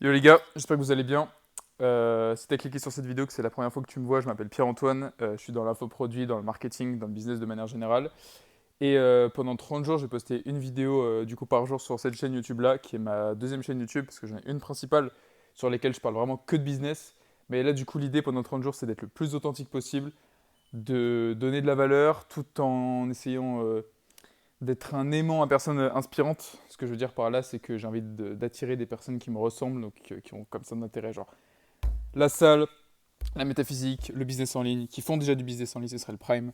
Yo les gars, j'espère que vous allez bien. Si t'as cliqué sur cette vidéo, que c'est la première fois que tu me vois, je m'appelle Pierre-Antoine, je suis dans l'infoproduit, dans le marketing, dans le business de manière générale. Et pendant 30 jours, j'ai posté une vidéo du coup par jour sur cette chaîne YouTube là, qui est ma deuxième chaîne YouTube, parce que j'en ai une principale sur laquelle je parle vraiment que de business. Mais là, du coup, l'idée pendant 30 jours, c'est d'être le plus authentique possible, de donner de la valeur tout en essayant d'être un aimant à personnes inspirantes. Ce que je veux dire par là, c'est que j'ai envie d'attirer des personnes qui me ressemblent, donc qui ont comme ça d'intérêt, genre la salle, la métaphysique, le business en ligne, qui font déjà du business en ligne, ce serait le prime.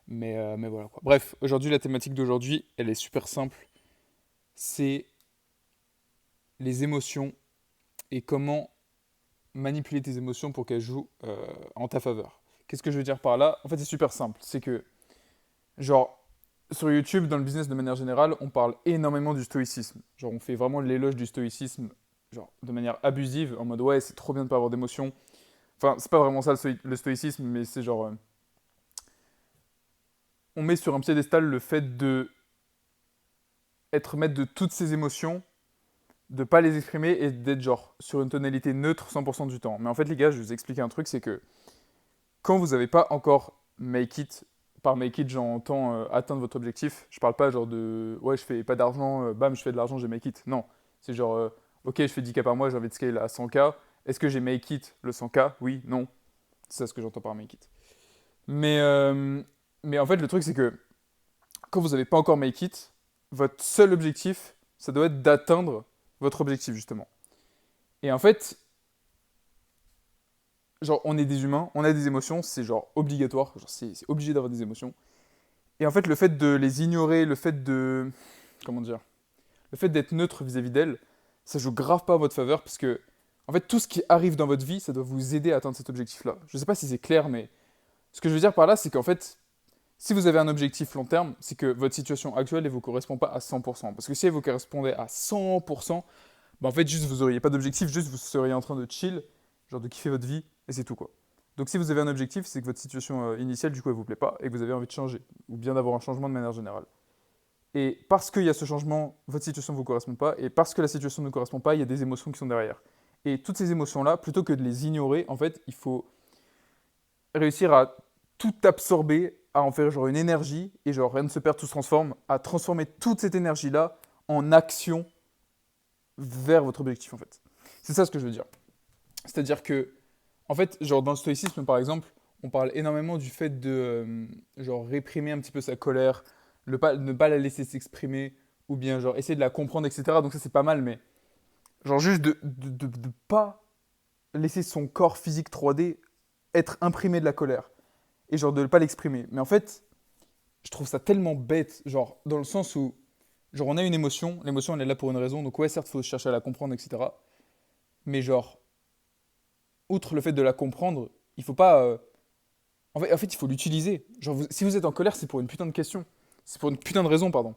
Mais voilà quoi. Bref, aujourd'hui, la thématique d'aujourd'hui, elle est super simple. C'est les émotions et comment manipuler tes émotions pour qu'elles jouent en ta faveur. Qu'est-ce que je veux dire par là? En fait, c'est super simple. C'est que, genre, sur YouTube, dans le business de manière générale, on parle énormément du stoïcisme. Genre, on fait vraiment l'éloge du stoïcisme, genre, de manière abusive, en mode ouais, c'est trop bien de pas avoir d'émotions. Enfin, c'est pas vraiment ça le stoïcisme, mais c'est genre. On met sur un piédestal le fait de être maître de toutes ses émotions, de pas les exprimer et d'être genre sur une tonalité neutre 100% du temps. Mais en fait, les gars, je vais vous expliquer un truc, c'est que quand vous n'avez pas encore make it, par make it, j'entends atteindre votre objectif, je parle pas genre de ouais, je fais pas d'argent, bam, je fais de l'argent, j'ai make it. Non, c'est genre ok, je fais 10K par mois, j'ai envie de scale à 100K. Est-ce que j'ai make it le 100K? Oui, non. C'est ça ce que j'entends par make it. Mais, euh, mais en fait, le truc, c'est que quand vous n'avez pas encore make it, votre seul objectif, ça doit être d'atteindre votre objectif, justement. Et en fait, genre, on est des humains, on a des émotions, c'est genre obligatoire, genre c'est obligé d'avoir des émotions. Et en fait, le fait de les ignorer, le fait de. Comment dire? Le fait d'être neutre vis-à-vis d'elles, ça joue grave pas à votre faveur, parce que, en fait, tout ce qui arrive dans votre vie, ça doit vous aider à atteindre cet objectif-là. Je sais pas si c'est clair, mais ce que je veux dire par là, c'est qu'en fait, si vous avez un objectif long terme, c'est que votre situation actuelle ne vous correspond pas à 100%. Parce que si elle vous correspondait à 100%, bah en fait, juste vous n'auriez pas d'objectif, juste vous seriez en train de chill, genre de kiffer votre vie, et c'est tout quoi. Donc si vous avez un objectif, c'est que votre situation initiale, du coup, elle vous plaît pas, et que vous avez envie de changer, ou bien d'avoir un changement de manière générale. Et parce qu'il y a ce changement, votre situation ne vous correspond pas, et parce que la situation ne correspond pas, il y a des émotions qui sont derrière. Et toutes ces émotions-là, plutôt que de les ignorer, en fait, il faut réussir à tout absorber, à en faire genre une énergie, et genre rien ne se perd, tout se transforme, à transformer toute cette énergie-là en action vers votre objectif en fait. C'est ça ce que je veux dire. C'est-à-dire que, en fait, genre dans le stoïcisme par exemple, on parle énormément du fait de genre réprimer un petit peu sa colère, ne pas la laisser s'exprimer, ou bien genre essayer de la comprendre, etc. Donc ça c'est pas mal, mais genre juste de pas laisser son corps physique 3D être imprimé de la colère et genre de ne pas l'exprimer. Mais en fait, je trouve ça tellement bête, genre dans le sens où, genre on a une émotion, l'émotion elle est là pour une raison, donc ouais certes faut chercher à la comprendre, etc. Mais genre, outre le fait de la comprendre, il faut pas... en fait, il faut l'utiliser. Genre, si vous êtes en colère, c'est pour une putain de question. C'est pour une putain de raison, pardon.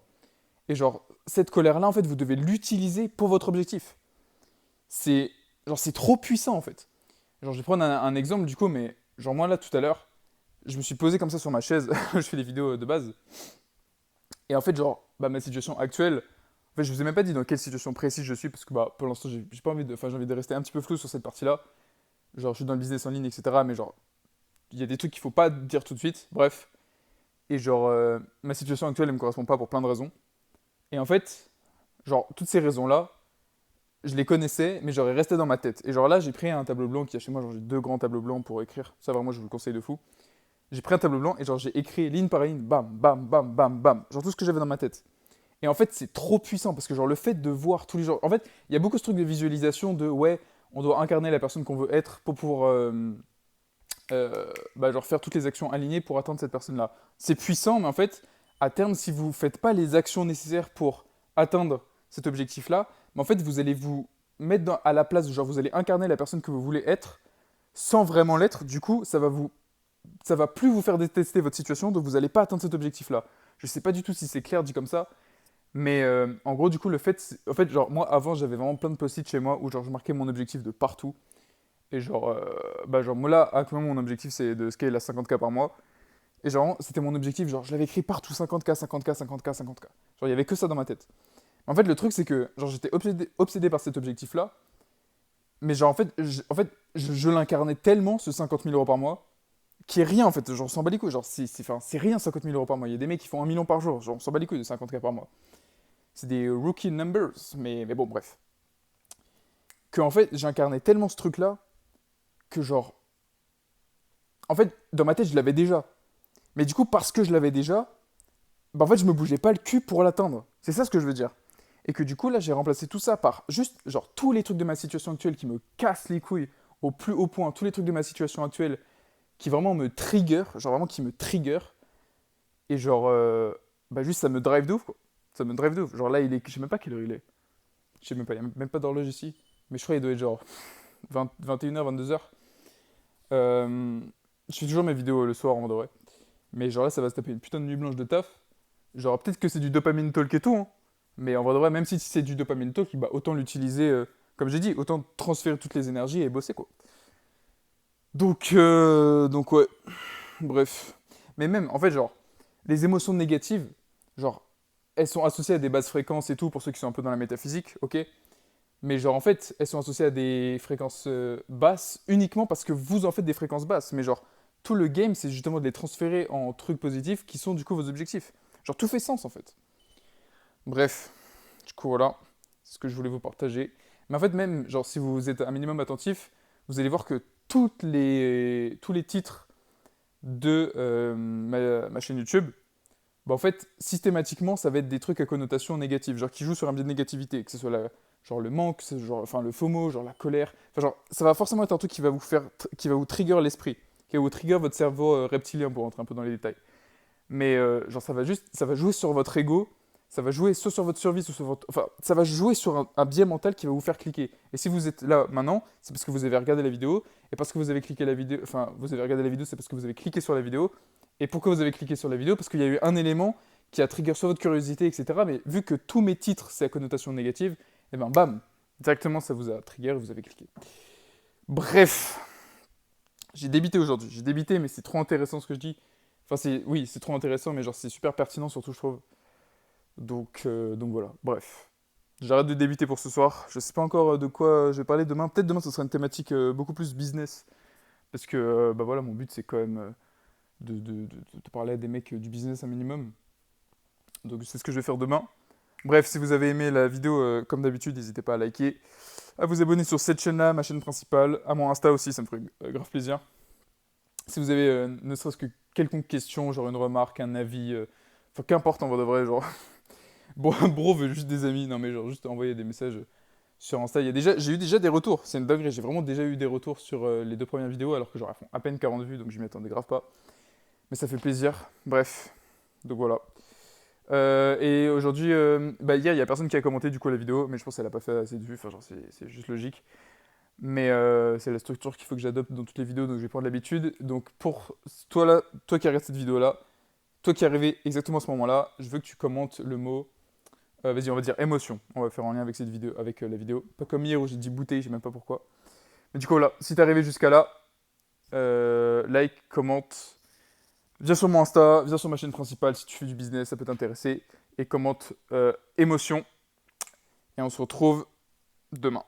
Et genre, cette colère-là, en fait, vous devez l'utiliser pour votre objectif. C'est... Genre, c'est trop puissant, en fait. Genre, je vais prendre un exemple, du coup, mais... Genre, moi, là, tout à l'heure, je me suis posé comme ça sur ma chaise. Je fais des vidéos de base. Et en fait, genre, bah, ma situation actuelle, en fait, je vous ai même pas dit dans quelle situation précise je suis, parce que bah, pour l'instant, j'ai pas envie de, enfin, j'ai envie de rester un petit peu flou sur cette partie-là. Genre, je suis dans le business en ligne, etc. Mais genre, il y a des trucs qu'il faut pas dire tout de suite. Bref. Et genre, ma situation actuelle, elle me correspond pas pour plein de raisons. Et en fait, genre, toutes ces raisons-là, je les connaissais, mais j'aurais resté dans ma tête. Et genre là, j'ai pris un tableau blanc qui a chez moi, genre j'ai deux grands tableaux blancs pour écrire. Ça, vraiment, je vous le conseille de fou. J'ai pris un tableau blanc et genre j'ai écrit ligne par ligne, bam, bam, bam, bam, bam. Genre tout ce que j'avais dans ma tête. Et en fait, c'est trop puissant parce que genre le fait de voir tous les jours. En fait, il y a beaucoup ce truc de visualisation de ouais, on doit incarner la personne qu'on veut être pour pouvoir bah, genre faire toutes les actions alignées pour atteindre cette personne-là. C'est puissant, mais en fait, à terme, si vous ne faites pas les actions nécessaires pour atteindre cet objectif-là, mais en fait, vous allez vous mettre à la place, genre vous allez incarner la personne que vous voulez être sans vraiment l'être. Du coup, ça va plus vous faire détester votre situation, donc vous n'allez pas atteindre cet objectif-là. Je sais pas du tout si c'est clair dit comme ça, mais en gros, du coup, en fait, genre moi avant, j'avais vraiment plein de post-it chez moi où genre je marquais mon objectif de partout. Et genre, bah genre moi là, actuellement, mon objectif c'est de scale à 50K par mois. Et genre, c'était mon objectif, genre je l'avais écrit partout 50K, 50K, 50K, 50K. Genre, il y avait que ça dans ma tête. En fait, le truc c'est que genre j'étais obsédé par cet objectif-là. Mais genre, en fait, je l'incarnais tellement, ce 50 000 € par mois, qui est rien, en fait. Genre, on s'en bat les couilles. Genre, enfin, c'est rien, 50 000 € par mois. Il y a des mecs qui font 1 million par jour. Genre, on s'en bat les couilles de 50K par mois. C'est des rookie numbers. Mais bon, bref. Que, en fait, j'incarnais tellement ce truc-là, que genre... En fait, dans ma tête, je l'avais déjà. Mais du coup, parce que je l'avais déjà, bah, en fait, je me bougeais pas le cul pour l'atteindre. C'est ça ce que je veux dire. Et que du coup, là, j'ai remplacé tout ça par juste, genre, tous les trucs de ma situation actuelle qui me cassent les couilles au plus haut point, tous les trucs de ma situation actuelle qui vraiment me trigger, genre vraiment qui me trigger, et genre, bah juste ça me drive de ouf, quoi. Ça me drive de ouf. Genre là, je sais même pas quelle heure il est. Je sais même pas, il y a même pas d'horloge ici. Mais je crois qu'il doit être genre 21h, 22h. Euh, je fais toujours mes vidéos le soir en vrai. Mais genre là, ça va se taper une putain de nuit blanche de taf. Genre peut-être que c'est du dopamine talk et tout, hein. Mais en vrai de vrai, même si c'est du dopamine talk, bah, autant l'utiliser, comme j'ai dit, autant transférer toutes les énergies et bosser, quoi. Donc ouais, bref. Mais même, en fait, genre, les émotions négatives, genre, elles sont associées à des basses fréquences et tout, pour ceux qui sont un peu dans la métaphysique, ok? Mais genre, en fait, elles sont associées à des fréquences basses uniquement parce que vous en faites des fréquences basses. Mais genre, tout le game, c'est justement de les transférer en trucs positifs qui sont du coup vos objectifs. Genre, tout fait sens en fait. Bref, du coup, voilà, c'est ce que je voulais vous partager. Mais en fait, même, genre, si vous êtes un minimum attentif, vous allez voir que tous les titres de ma chaîne YouTube, bah en fait, systématiquement, ça va être des trucs à connotation négative, genre qui jouent sur un biais de négativité, que ce soit genre le manque, genre, enfin le FOMO, genre la colère. Enfin, genre, ça va forcément être un truc qui va qui va vous trigger l'esprit, qui va vous trigger votre cerveau reptilien pour rentrer un peu dans les détails. Mais genre, ça va jouer sur votre ego, ça va jouer soit sur votre survie, soit sur votre, enfin, ça va jouer sur un biais mental qui va vous faire cliquer. Et si vous êtes là maintenant, c'est parce que vous avez regardé la vidéo, et parce que vous avez cliqué la vidéo, enfin, vous avez regardé la vidéo, c'est parce que vous avez cliqué sur la vidéo. Et pourquoi vous avez cliqué sur la vidéo? Parce qu'il y a eu un élément qui a trigger soit votre curiosité, etc. Mais vu que tous mes titres, c'est à connotation négative, et ben bam, directement ça vous a trigger et vous avez cliqué. Bref, j'ai débité aujourd'hui. J'ai débité, mais c'est trop intéressant ce que je dis. Enfin, oui, c'est trop intéressant, mais genre c'est super pertinent surtout, je trouve. Donc voilà, bref. J'arrête de débiter pour ce soir. Je sais pas encore de quoi je vais parler demain. Peut-être demain, ce sera une thématique beaucoup plus business. Parce que, bah voilà, mon but, c'est quand même de parler à des mecs du business un minimum. Donc c'est ce que je vais faire demain. Bref, si vous avez aimé la vidéo, comme d'habitude, n'hésitez pas à liker, à vous abonner sur cette chaîne-là, ma chaîne principale, à mon Insta aussi, ça me ferait grave plaisir. Si vous avez ne serait-ce que quelconque question, genre une remarque, un avis, enfin qu'importe en vrai de vrai, genre, bro veut juste des amis, non mais genre juste envoyer des messages sur Insta. J'ai eu déjà des retours, c'est une dinguerie, j'ai vraiment déjà eu des retours sur les 2 premières vidéos, alors que j'aurais font à peine 40 vues, donc je m'y attendais grave pas. Mais ça fait plaisir, bref, donc voilà. Et aujourd'hui, bah hier, il y a personne qui a commenté du coup la vidéo, mais je pense qu'elle a pas fait assez de vues, enfin genre c'est juste logique. Mais c'est la structure qu'il faut que j'adopte dans toutes les vidéos, donc je vais prendre l'habitude. Donc pour toi là, toi qui regardes cette vidéo là, toi qui es arrivé exactement à ce moment-là, je veux que tu commentes le mot, vas-y on va dire émotion, on va faire en lien avec cette vidéo, avec la vidéo. Pas comme hier où j'ai dit bouteille, je sais même pas pourquoi. Mais du coup là, si t'es arrivé jusqu'à là, like, commente, viens sur mon Insta, viens sur ma chaîne principale si tu fais du business, ça peut t'intéresser. Et commente émotion. Et on se retrouve demain.